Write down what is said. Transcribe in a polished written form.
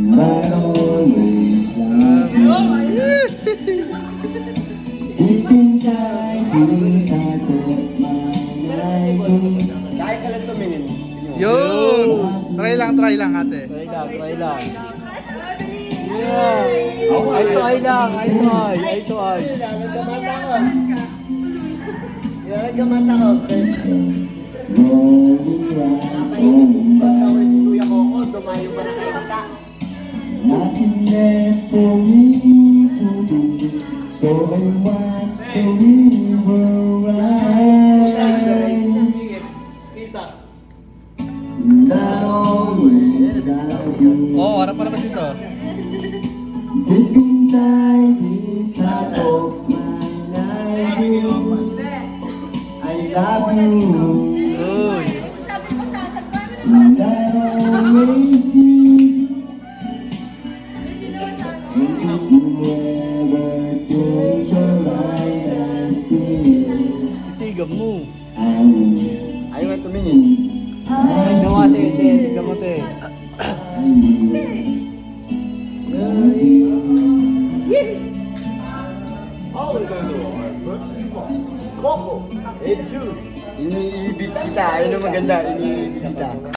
But always love you. Deep inside of my life. Kaya ka lang tumingin. Yun! Try lang ate. Try lang. Yeah. Oh, eye to eye lang. Eye to eye. Eye to eye. Nagkamata ko. Nagkamata ko. Napahinit. Pagkawin si Kuya Coco, dumayo pa na kayo ka. Nothing left for me to do, so I watch the river rise. Kita. Not always love you. Oh, harap pa naman dito. Deep inside this heart of mine, I love you. Uy! And I always did. And if you ever change your mind, I still Tigam mo. I will. Ayaw nga tumingin. Tignan mo ate. Tignan mo ate. I will. Oh, Coco. Hey, Jude. Iniibig kita. Ayun ang maganda. Iniibig kita.